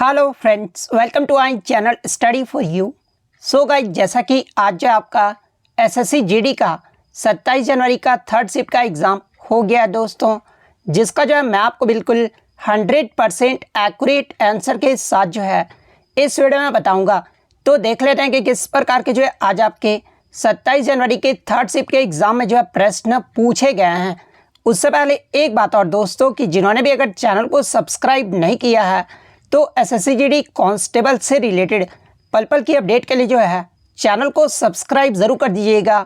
Hello friends, welcome to our channel study for you. So guys, जैसा कि आज जो आपका एसएससी जीडी का 27 जनवरी का थर्ड शिफ्ट का एग्ज़ाम हो गया दोस्तों, जिसका जो है मैं आपको बिल्कुल 100% एक्यूरेट आंसर के साथ जो है इस वीडियो में बताऊंगा। तो देख लेते हैं कि किस प्रकार के जो है आज आपके 27 जनवरी के थर्ड शिफ्ट के एग्ज़ाम में जो है प्रश्न पूछे गए हैं। उससे पहले एक बात और दोस्तों, कि जिन्होंने भी अगर चैनल को सब्सक्राइब नहीं किया है तो एसएससी जीडी कांस्टेबल से रिलेटेड पल पल की अपडेट के लिए जो है चैनल को सब्सक्राइब ज़रूर कर दीजिएगा।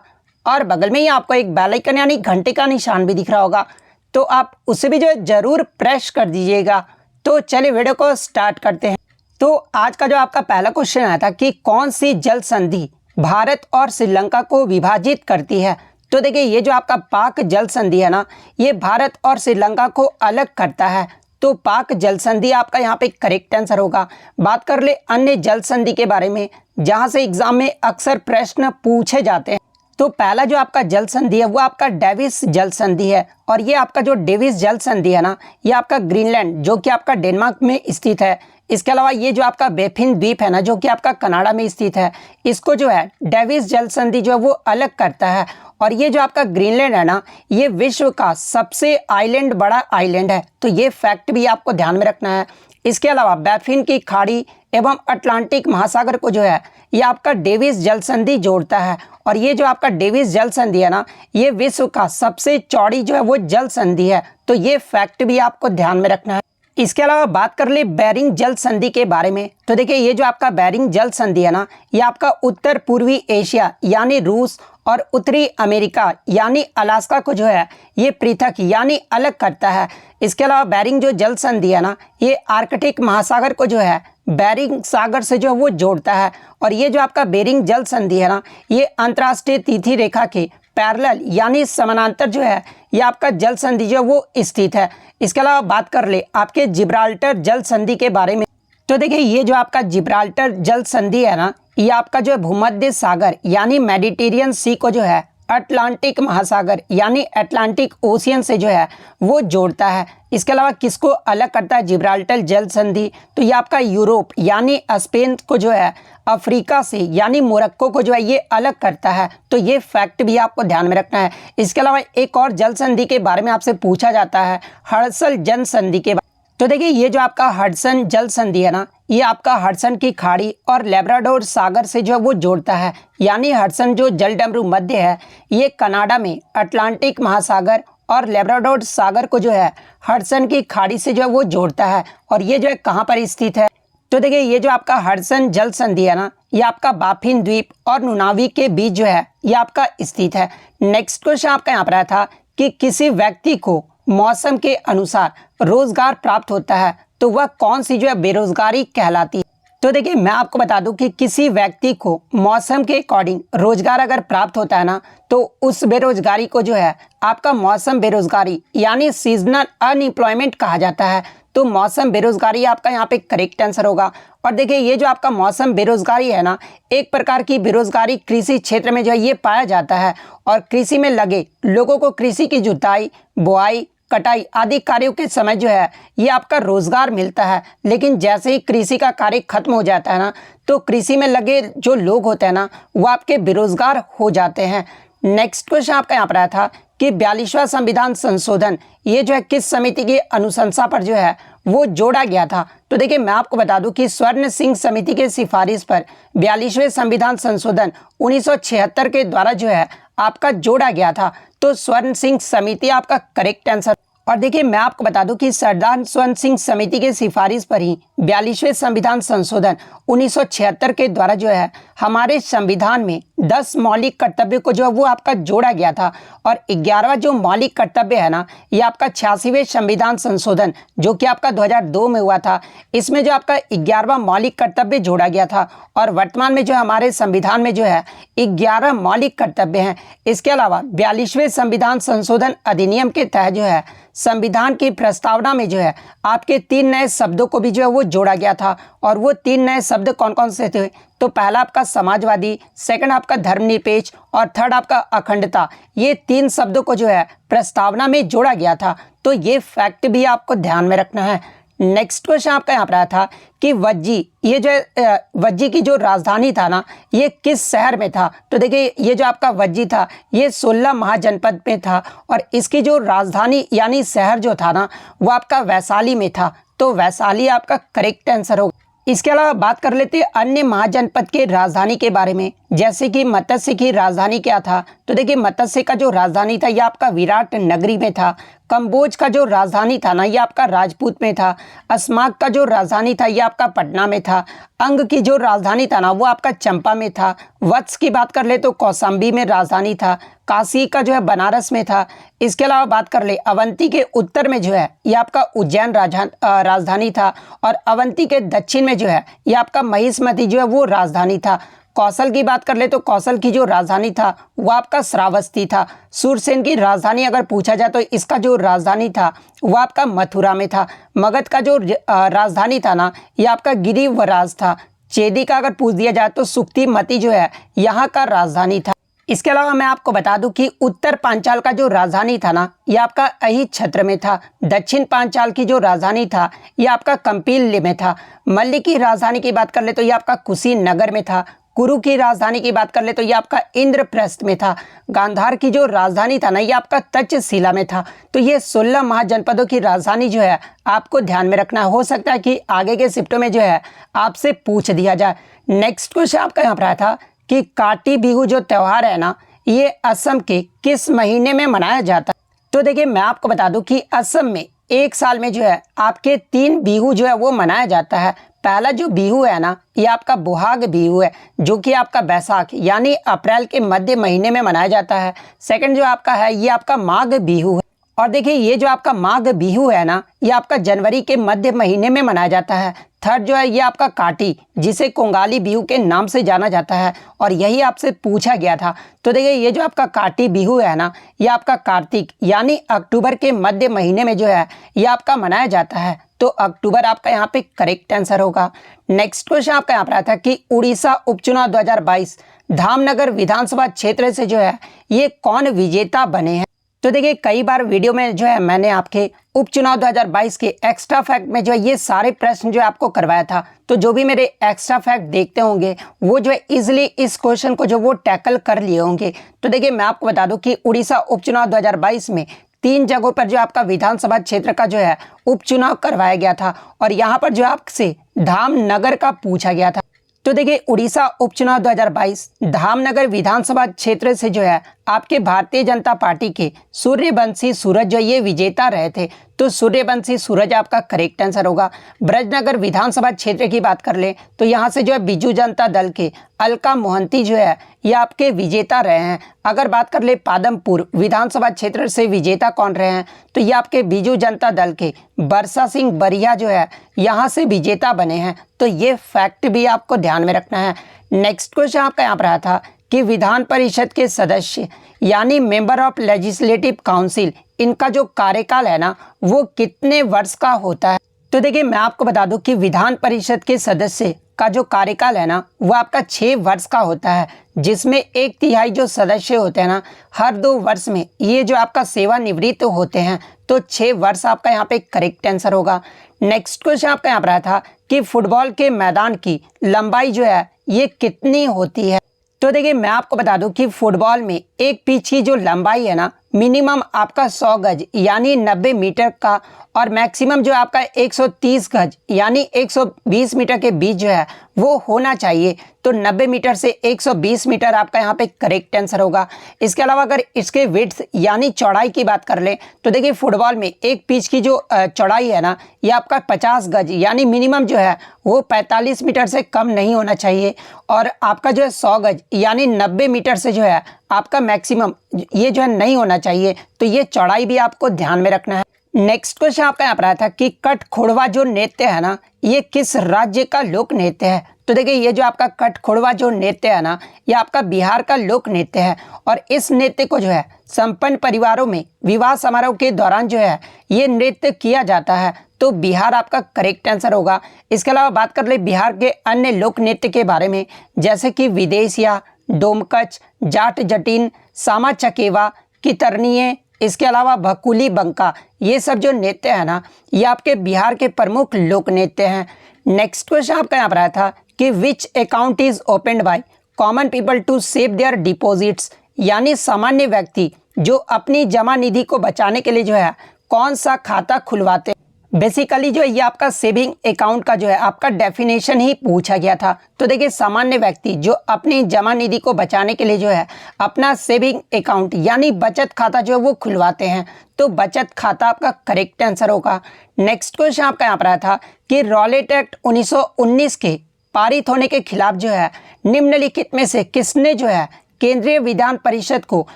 और बगल में ही आपको एक बेल आइकन यानी घंटे का निशान भी दिख रहा होगा, तो आप उसे भी जो है ज़रूर प्रेस कर दीजिएगा। तो चलिए वीडियो को स्टार्ट करते हैं। तो आज का जो आपका पहला क्वेश्चन आया था कि कौन सी जल संधि भारत और श्रीलंका को विभाजित करती है। तो देखिए, ये जो आपका पाक जल संधि है ना, ये भारत और श्रीलंका को अलग करता है। तो पाक जल संधि आपका यहाँ पे करेक्ट आंसर होगा। बात कर ले अन्य जल संधि के बारे में, जहाँ से एग्जाम में अक्सर प्रश्न पूछे जाते हैं। तो पहला जो आपका जल संधि है वो आपका डेविस जल संधि है। और ये आपका जो डेविस जल संधि है ना, ये आपका ग्रीनलैंड जो कि आपका डेनमार्क में स्थित है। इसके अलावा ये जो आपका बेफिन द्वीप है ना, जो कि आपका कनाडा में स्थित है, इसको जो है डेविस जल संधि जो है वो अलग करता है। और ये जो आपका ग्रीनलैंड है ना, ये विश्व का सबसे आइलैंड बड़ा आइलैंड है। तो ये फैक्ट भी आपको ध्यान में रखना है। इसके अलावा बैफिन की खाड़ी एवं अटलांटिक महासागर को जो है ये आपका डेविस जल संधि जोड़ता है। और ये जो आपका डेविस जल संधि है ना, ये विश्व का सबसे चौड़ी जो है वो जल संधि है। तो ये फैक्ट भी आपको ध्यान में रखना है। इसके अलावा बात कर ले बेरिंग जल संधि के बारे में। तो देखिए, ये जो आपका बेरिंग जल संधि है ना, ये आपका उत्तर पूर्वी एशिया यानी रूस और उत्तरी अमेरिका यानी अलास्का को जो है ये पृथक यानी अलग करता है। इसके अलावा बेरिंग जो जल संधि है ना, ये आर्कटिक महासागर को जो है बेरिंग सागर से जो है वो जोड़ता है। और ये जो आपका बेरिंग जल संधि है ना, ये अंतर्राष्ट्रीय तिथि रेखा के पैरेलल यानी समानांतर जो है ये आपका जल संधि जो है वो स्थित है। इसके अलावा बात कर ले आपके जिब्राल्टर जल संधि के बारे में। तो देखिए, ये जो आपका जिब्राल्टर जल संधि है ना, ये आपका जो है भूमध्य सागर यानी मेडिटेरियन सी को जो है अटलांटिक महासागर यानी अटलांटिक ओशियन से जो है वो जोड़ता है। इसके अलावा किसको अलग करता है जिब्राल्टर जल संधि? तो ये आपका यूरोप यानी स्पेन को जो है अफ्रीका से यानी मोरक्को को जो है ये अलग करता है। तो ये फैक्ट भी आपको ध्यान में रखना है। इसके अलावा एक और जल संधि के बारे में आपसे पूछा जाता है, हडसन जल संधि के बारे में। तो देखिए, ये जो आपका हडसन जल संधि है ना, ये आपका हडसन की खाड़ी और लेब्राडोर सागर से जो है वो जोड़ता है। यानी हडसन जो जलडमरू मध्य है, ये कनाडा में अटलांटिक महासागर और लेब्राडोर सागर को जो है हडसन की खाड़ी से जो है वो जोड़ता है। और ये जो है कहाँ पर स्थित है? तो देखिए, ये जो आपका हडसन जल संधि है ना, ये आपका बाफिन द्वीप और नुनावी के बीच जो है ये आपका स्थित है। नेक्स्ट क्वेश्चन आपका यहाँ पर आया था कि किसी व्यक्ति को मौसम के अनुसार रोजगार प्राप्त होता है, तो वह कौन सी जो है बेरोजगारी कहलाती है? तो देखिए, मैं आपको बता दूं कि किसी व्यक्ति को मौसम के अकॉर्डिंग रोजगार अगर प्राप्त होता है ना, तो उस बेरोजगारी को जो है आपका मौसम बेरोजगारी यानी सीजनल अनएम्प्लॉयमेंट कहा जाता है। तो मौसम बेरोजगारी आपका यहाँ पे करेक्ट आंसर होगा। और देखिए, ये जो आपका मौसम बेरोजगारी है ना, एक प्रकार की बेरोजगारी कृषि क्षेत्र में जो है ये पाया जाता है। और कृषि में लगे लोगों को कृषि की जुताई, बुआई, कटाई आदि कार्यों के समय जो है ये आपका रोजगार मिलता है। लेकिन जैसे ही कृषि का कार्य खत्म हो जाता है ना, तो कृषि में लगे जो लोग होते हैं ना, वो आपके बेरोजगार हो जाते हैं। नेक्स्ट क्वेश्चन आपका यहाँ पर आया था कि 42वां संविधान संशोधन ये जो है किस समिति की अनुशंसा पर जो है वो जोड़ा गया था? तो देखिए, मैं आपको बता दूं कि स्वर्ण सिंह समिति के सिफारिश पर 42वें संविधान संशोधन 1976 के द्वारा जो है आपका जोड़ा गया था। तो स्वर्ण सिंह समिति आपका करेक्ट आंसर। और देखिए, मैं आपको बता दूं कि सरदार स्वर्ण सिंह समिति के सिफारिश पर ही 42वें संविधान संशोधन 1976 के द्वारा जो है हमारे संविधान में 10 मौलिक कर्तव्य को जो है वो आपका जोड़ा गया था। और 11वां जो मौलिक कर्तव्य है ना, ये आपका 86वें संविधान संशोधन जो कि आपका 2002 में हुआ था, इसमें जो आपका 11वां मौलिक कर्तव्य जोड़ा गया था। और वर्तमान में जो हमारे संविधान में जो है 11 मौलिक कर्तव्य हैं। इसके अलावा 42वें संविधान संशोधन अधिनियम के तहत जो है संविधान की प्रस्तावना में जो है आपके 3 नए शब्दों को भी जो है वो जोड़ा गया था। और वो 3 नए शब्द कौन कौन से थे? तो पहला आपका समाजवादी, सेकंड आपका धर्मनिरपेक्ष और थर्ड आपका अखंडता। ये 3 शब्दों को जो है प्रस्तावना में जोड़ा गया था। तो ये फैक्ट भी आपको ध्यान में रखना है। नेक्स्ट क्वेश्चन आपका यहाँ पर आया था कि वज्जी, ये जो है वज्जी की जो राजधानी था ना, ये किस शहर में था। तो देखिए ये जो आपका वज्जी था ये 16 महाजनपद में था और इसकी जो राजधानी यानी शहर जो था ना वो आपका वैशाली में था। तो वैशाली आपका करेक्ट आंसर होगा। इसके अलावा बात कर लेते हैं अन्य महाजनपद के राजधानी के बारे में, जैसे कि मत्स्य की राजधानी क्या था। तो देखिए मत्स्य का जो राजधानी था यह आपका विराट नगरी में था। कंबोज का जो राजधानी था ना ये आपका राजपूत में था। अस्माक का जो राजधानी था ये आपका पटना में था। अंग की जो राजधानी था ना वो आपका चंपा में था। वत्स की बात कर ले तो कौशाम्बी में राजधानी था। काशी का जो है बनारस में था। इसके अलावा बात कर ले अवंती के उत्तर में जो है ये आपका उज्जैन राजधानी था और अवंती के दक्षिण में जो है ये आपका महिष्मती जो है वो राजधानी था। कौशल की बात कर ले तो कौशल की जो राजधानी था वो आपका श्रावस्ती था। सूरसेन की राजधानी अगर पूछा जाए तो इसका जो राजधानी था वो आपका मथुरा में था। मगध का जो राजधानी था ना ये आपका गिरिवराज था। चेदी का अगर पूछ दिया जाए तो सुक्तिमती जो है यहाँ का राजधानी था। इसके अलावा मैं आपको बता दूं कि उत्तर पांचाल का जो राजधानी था ना ये आपका अहित छत्र में था। दक्षिण पांचाल की जो राजधानी था ये आपका कंपील में था। मल्ल की राजधानी की बात कर ले तो ये आपका कुशीनगर में था। कुरु की राजधानी की बात कर ले तो ये आपका इंद्रप्रस्थ में था। गांधार की जो राजधानी था ना ये आपका तक्षशिला में था। तो ये 16 महाजनपदों की राजधानी जो है आपको ध्यान में रखना। हो सकता है कि आगे के शिफ्टों में जो है आपसे पूछ दिया जाए। नेक्स्ट क्वेश्चन आपका यहाँ पर आया था कि काटी बिहू जो त्यौहार है ना ये असम के किस महीने में मनाया जाता है। तो देखिए मैं आपको बता दूं कि असम में एक साल में जो है आपके 3 बिहू जो है वो मनाया जाता है। पहला जो बिहू है ना ये आपका बोहाग बिहू है जो कि आपका बैसाख यानी अप्रैल के मध्य महीने में मनाया जाता है। सेकंड जो आपका है ये आपका माघ बिहू है और देखिए ये जो आपका माघ बिहू है ना ये आपका जनवरी के मध्य महीने में मनाया जाता है। थर्ड जो है ये आपका काटी जिसे कोंगाली बिहू के नाम से जाना जाता है और यही आपसे पूछा गया था। तो देखिए ये जो आपका काटी बिहू है ना ये आपका कार्तिक यानी अक्टूबर के मध्य महीने में जो है ये आपका मनाया जाता है। तो अक्टूबर आपका यहाँ पे करेक्ट आंसर होगा। नेक्स्ट क्वेश्चन आपका यहाँ पर आता है कि उड़ीसा उपचुनाव 2022 धामनगर विधानसभा क्षेत्र से जो है ये कौन विजेता बने हैं। तो देखिए कई बार वीडियो में जो है मैंने आपके उपचुनाव 2022 के एक्स्ट्रा फैक्ट में जो है ये सारे प्रश्न जो है आपको करवाया था। तो जो भी मेरे एक्स्ट्रा फैक्ट देखते होंगे वो जो है इजीली इस क्वेश्चन को जो वो टैकल कर लिए होंगे। तो देखिए मैं आपको बता दूं कि उड़ीसा उपचुनाव 2022 में 3 जगहों पर जो आपका विधानसभा क्षेत्र का जो है उपचुनाव करवाया गया था और यहाँ पर जो आपसे धामनगर का पूछा गया था। तो देखिए उड़ीसा उपचुनाव 2022 धामनगर विधानसभा क्षेत्र से जो है आपके भारतीय जनता पार्टी के सूर्यवंशी सूरज जो ये विजेता रहे थे। तो सूर्यवंशी सूरज आपका करेक्ट आंसर होगा। ब्रजनगर विधानसभा क्षेत्र की बात कर ले तो यहाँ से जो है बीजू जनता दल के अलका मोहंती जो है ये आपके विजेता रहे हैं। अगर बात कर ले पादमपुर विधानसभा क्षेत्र से विजेता कौन रहे हैं तो ये आपके बीजू जनता दल के बरसा सिंह बरिया जो है यहाँ से विजेता बने हैं। तो ये फैक्ट भी आपको ध्यान में रखना है। नेक्स्ट क्वेश्चन आपका यहाँ पर आया था कि विधान परिषद के सदस्य यानी मेंबर ऑफ लेजिस्लेटिव काउंसिल इनका जो कार्यकाल है ना वो कितने वर्ष का होता है। तो देखिए मैं आपको बता दूं कि विधान परिषद के सदस्य का जो कार्यकाल है ना वो आपका 6 वर्ष का होता है, जिसमें 1/3 जो सदस्य होते हैं ना हर 2 वर्ष में ये जो आपका सेवानिवृत्त होते हैं। तो 6 वर्ष आपका यहाँ पे करेक्ट आंसर होगा। नेक्स्ट क्वेश्चन आपका यहाँ पर आया था कि फुटबॉल के मैदान की लंबाई जो है ये कितनी होती है। तो देखिए मैं आपको बता दूं कि फुटबॉल में एक पिच की जो लंबाई है ना मिनिमम आपका 100 गज यानी 90 मीटर का और मैक्सिमम जो आपका 130 गज यानी 120 मीटर के बीच जो है वो होना चाहिए। तो 90 मीटर से 120 मीटर आपका यहाँ पे करेक्ट आंसर होगा। इसके अलावा अगर इसके विड्थ यानी चौड़ाई की बात कर ले तो देखिए फुटबॉल में एक पिच की जो चौड़ाई है ना ये आपका 50 गज यानी मिनिमम जो है वो 45 मीटर से कम नहीं होना चाहिए और आपका जो है 100 गज यानी 90 मीटर से जो है आपका मैक्सिमम ये जो है नहीं होना चाहिए। तो ये चौड़ाई भी आपको ध्यान में रखना है। नेक्स्ट क्वेश्चन आपका यहाँ पर आया था कि कठखोड़वा जो नृत्य है ना ये किस राज्य का लोक नृत्य है। तो देखिए ये जो आपका कठखोड़वा जो नृत्य है ना ये आपका बिहार का लोक नृत्य है और इस नृत्य को जो है संपन्न परिवारों में विवाह समारोह के दौरान जो है ये नृत्य किया जाता है। तो बिहार आपका करेक्ट आंसर होगा। इसके अलावा बात कर ले बिहार के अन्य लोक नृत्य के बारे में जैसे कि विदेशिया, डोमकच, जाट जटिन, सामा चकेवा, कितरनीय, इसके अलावा भकुली बंका, ये सब जो नृत्य है ना, ये आपके बिहार के प्रमुख लोक नृत्य हैं। नेक्स्ट क्वेश्चन आपका यहाँ पर आया था कि which account is opened by common people to save their deposits, यानी सामान्य व्यक्ति जो अपनी जमा निधि को बचाने के लिए जो है कौन सा खाता खुलवाते हैं। बेसिकली जो है ये आपका सेविंग अकाउंट का जो है आपका डेफिनेशन ही पूछा गया था। तो देखिए सामान्य व्यक्ति जो अपनी जमा निधि को बचाने के लिए जो है अपना सेविंग अकाउंट यानी बचत खाता जो है वो खुलवाते हैं। तो बचत खाता आपका करेक्ट आंसर होगा। नेक्स्ट क्वेश्चन आपका यहाँ पर आया था कि रॉलेट एक्ट 1919 के पारित होने के खिलाफ जो है निम्नलिखित में से किसने जो है केंद्रीय विधान परिषद को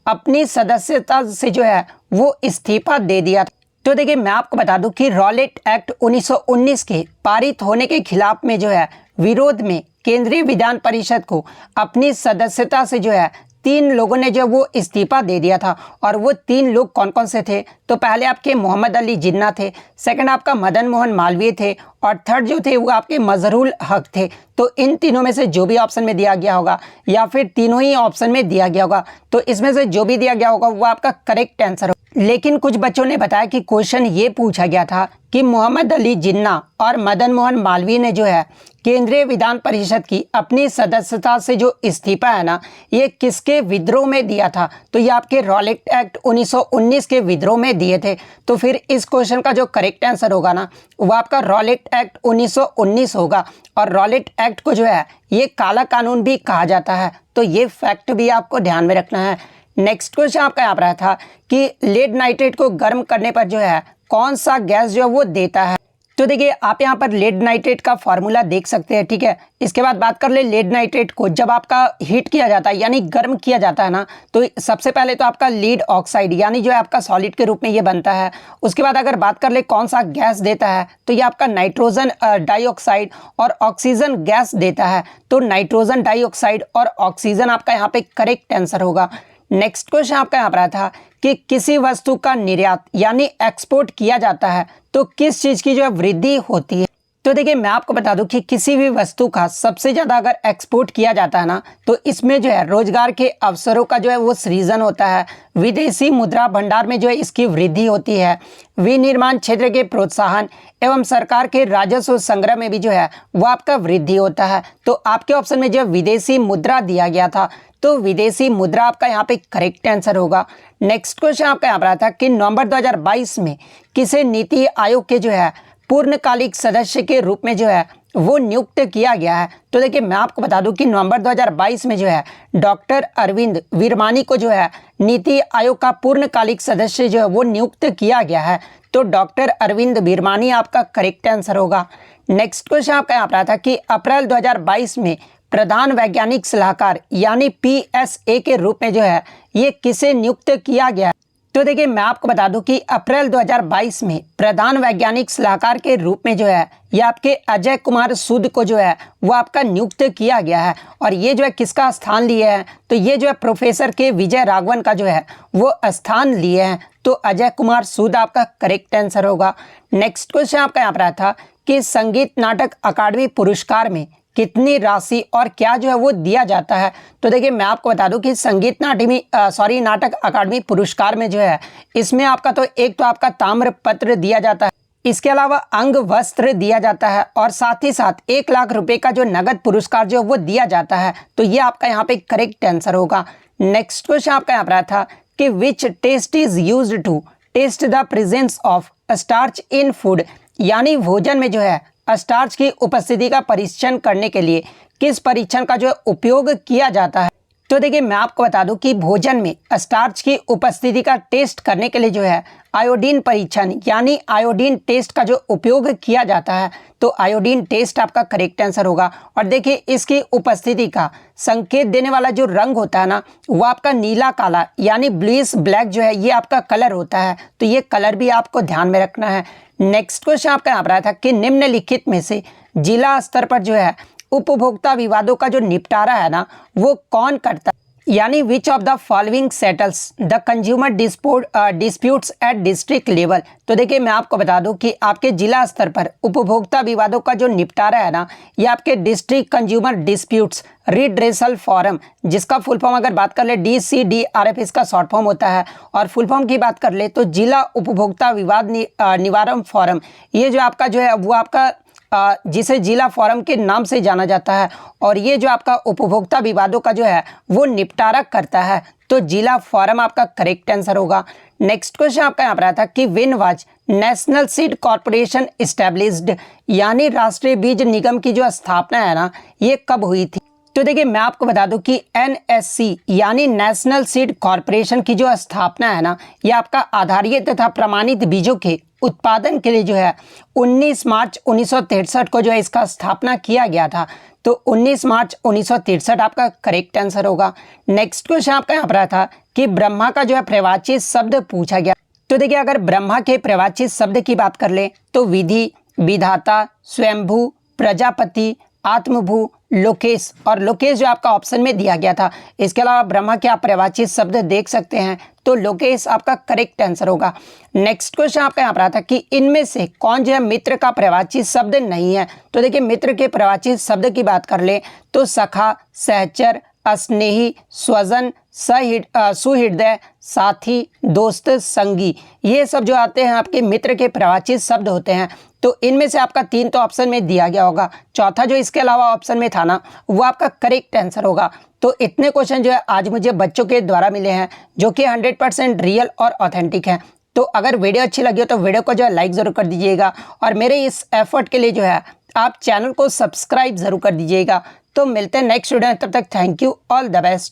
अपनी सदस्यता से जो है वो इस्तीफा दे दिया था। तो देखिए मैं आपको बता दूं कि रॉलेट एक्ट 1919 के पारित होने के खिलाफ में जो है विरोध में केंद्रीय विधान परिषद को अपनी सदस्यता से जो है 3 लोगों ने जो वो इस्तीफा दे दिया था। और वो 3 लोग कौन कौन से थे, तो पहले आपके मोहम्मद अली जिन्ना थे, सेकंड आपका मदन मोहन मालवीय थे, और थर्ड जो थे वो आपके मजहरुल हक थे। तो इन तीनों में से जो भी ऑप्शन में दिया गया होगा या फिर तीनों ही ऑप्शन में दिया गया होगा, तो इसमें से जो भी दिया गया होगा वो आपका करेक्ट आंसर होगा। लेकिन कुछ बच्चों ने बताया कि क्वेश्चन ये पूछा गया था कि मोहम्मद अली जिन्ना और मदन मोहन मालवीय ने जो है केंद्रीय विधान परिषद की अपनी सदस्यता से जो इस्तीफा है ना, ये किसके विद्रोह में दिया था, तो ये आपके रॉलेट एक्ट 1919 के विद्रोह में दिए थे। तो फिर इस क्वेश्चन का जो करेक्ट आंसर होगा ना वो आपका रॉलेट एक्ट 1919 होगा। और रॉलेट एक्ट को जो है ये काला कानून भी कहा जाता है। तो ये फैक्ट भी आपको ध्यान में रखना है। नेक्स्ट क्वेश्चन आपका यहाँ पर आया था कि लेड नाइट्रेट को गर्म करने पर जो है कौन सा गैस जो है वो देता है। तो देखिए आप यहाँ पर लेड नाइट्रेट का फॉर्मूला देख सकते हैं, ठीक है। इसके बाद बात कर ले लेड नाइट्रेट को जब आपका हीट किया जाता है यानी गर्म किया जाता है ना, तो सबसे पहले तो आपका लीड ऑक्साइड यानी जो है आपका सॉलिड के रूप में ये बनता है। उसके बाद अगर बात कर ले कौन सा गैस देता है, तो ये आपका नाइट्रोजन डाइऑक्साइड और ऑक्सीजन गैस देता है। तो नाइट्रोजन डाइऑक्साइड और ऑक्सीजन आपका यहाँ पे करेक्ट आंसर होगा। नेक्स्ट क्वेश्चन आपका यहाँ पर आया था कि किसी वस्तु का निर्यात यानी एक्सपोर्ट किया जाता है तो किस चीज़ की जो है वृद्धि होती है। तो देखिए मैं आपको बता दूं कि किसी भी वस्तु का सबसे ज़्यादा अगर एक्सपोर्ट किया जाता है ना, तो इसमें जो है रोजगार के अवसरों का जो है वो सृजन होता है, विदेशी मुद्रा भंडार में जो है इसकी वृद्धि होती है, विनिर्माण क्षेत्र के प्रोत्साहन एवं सरकार के राजस्व संग्रह में भी जो है वो आपका वृद्धि होता है। तो आपके ऑप्शन में जो विदेशी मुद्रा दिया गया था, तो विदेशी मुद्रा आपका यहाँ पे करेक्ट आंसर होगा। नेक्स्ट क्वेश्चन आपका यहाँ पर आया था कि नवंबर 2022 में किसे नीति आयोग के जो है पूर्णकालिक सदस्य के रूप में जो है वो नियुक्त किया गया है। तो देखिए मैं आपको बता दूं कि नवंबर 2022 में जो है डॉक्टर अरविंद वीरमानी को जो है नीति आयोग का पूर्णकालिक सदस्य जो है वो नियुक्त किया गया है। तो डॉक्टर अरविंद वीरमानी आपका करेक्ट आंसर होगा। नेक्स्ट क्वेश्चन आपका यहाँ पर था कि अप्रैल 2022 में प्रधान वैज्ञानिक सलाहकार यानी PSA के रूप में जो है ये किसे नियुक्त किया गया है। तो देखिए मैं आपको बता दूं कि अप्रैल 2022 में प्रधान वैज्ञानिक सलाहकार के रूप में जो है ये आपके अजय कुमार सूद को जो है वो आपका नियुक्त किया गया है। और ये जो है किसका स्थान लिए हैं, तो ये जो है प्रोफेसर के विजय राघवन का जो है वो स्थान लिए हैं। तो अजय कुमार सूद आपका करेक्ट आंसर होगा। नेक्स्ट क्वेश्चन आपका यहाँ पर था कि संगीत नाटक अकादमी पुरस्कार में कितनी राशि और क्या जो है वो दिया जाता है। तो देखिए मैं आपको बता दूं कि संगीत नाटक अकादमी पुरस्कार में जो है इसमें आपका तो एक तो आपका ताम्र पत्र दिया जाता है, इसके अलावा अंग वस्त्र दिया जाता है और साथ ही साथ 1 लाख रुपए का जो नगद पुरस्कार जो वो दिया जाता है। तो ये आपका यहाँ पे करेक्ट आंसर होगा। नेक्स्ट क्वेश्चन आपका यहाँ पर था कि which test is used to test the presence of starch in food, यानी भोजन में जो है स्टार्च की उपस्थिति का परीक्षण करने के लिए किस परीक्षण का जो है उपयोग किया जाता है। तो देखिए मैं आपको बता दूं कि भोजन में स्टार्च की उपस्थिति का टेस्ट करने के लिए जो है आयोडीन परीक्षण यानी आयोडीन टेस्ट का जो उपयोग किया जाता है। तो आयोडीन टेस्ट आपका करेक्ट आंसर होगा। और देखिए इसकी उपस्थिति का संकेत देने वाला जो रंग होता है ना वो आपका नीला काला यानी ब्लूइश ब्लैक जो है ये आपका कलर होता है। तो ये कलर भी आपको ध्यान में रखना है। नेक्स्ट क्वेश्चन आपका यहाँ पर आया था कि निम्नलिखित में से जिला स्तर पर जो है उपभोक्ता विवादों का जो निपटारा है ना वो कौन करता है। यानी which of the following settles the consumer disputes at district level. तो देखिए मैं आपको बता दूं कि आपके जिला स्तर पर उपभोक्ता विवादों का जो निपटारा है ना, ये आपके district consumer disputes redressal forum, जिसका फुल फॉर्म अगर बात कर ले DCDRF इसका शॉर्ट फॉर्म होता है, और फुल फॉर्म की बात कर ले तो जिला उपभोक्ता विवाद निवारण फोरम। ये जो आपका जो है वो आपका जिसे जिला फोरम के नाम से जाना जाता है, और ये जो आपका उपभोक्ता विवादों का जो है वो निपटारा करता है। तो जिला फोरम आपका करेक्ट आंसर होगा। नेक्स्ट क्वेश्चन आपका यहाँ पर आया था कि when was national seed corporation established, यानी राष्ट्रीय बीज निगम की जो स्थापना है ना, ये कब हुई थी। तो देखिए मैं आपको बता दूं कि NSC यानी नेशनल सीड कॉर्पोरेशन की जो स्थापना है ना, ये आपका आधारित तथा प्रमाणित बीजों के उत्पादन के लिए जो है 19 मार्च 1963 को जो है इसका स्थापना किया गया था। तो 19 मार्च 1963 आपका करेक्ट आंसर होगा। नेक्स्ट क्वेश्चन आपका यहाँ पर आया था कि ब्रह्मा का जो है प्रवाची शब्द पूछा गया। तो देखिए अगर ब्रह्मा के प्रवाची शब्द की बात कर ले तो विधि, विधाता, स्वयंभू, प्रजापति, आत्मभू, लोकेश, और लोकेश जो आपका ऑप्शन में दिया गया था। इसके अलावा ब्रह्मा के आप प्रवाची शब्द देख सकते हैं, तो लोकेश आपका करेक्ट आंसर होगा। नेक्स्ट क्वेश्चन आपका यहाँ पर आता कि इनमें से कौन जो है मित्र का प्रवाची शब्द नहीं है। तो देखिए मित्र के प्रवाची शब्द की बात कर ले तो सखा, सहचर, स्नेही, स्वजन, सुहृदय, साथी, दोस्त, संगी, ये सब जो आते हैं आपके मित्र के प्रवाची शब्द होते हैं। तो इनमें से आपका 3 तो ऑप्शन में दिया गया होगा, चौथा जो इसके अलावा ऑप्शन में था ना, वो आपका करेक्ट आंसर होगा। तो इतने क्वेश्चन जो है आज मुझे बच्चों के द्वारा मिले हैं, जो कि 100% रियल और ऑथेंटिक हैं। तो अगर वीडियो अच्छी लगी हो तो वीडियो को जो है लाइक ज़रूर कर दीजिएगा, और मेरे इस एफर्ट के लिए जो है आप चैनल को सब्सक्राइब ज़रूर कर दीजिएगा। तो मिलते हैं नेक्स्ट वीडियो में, तब तक thank you, all the best.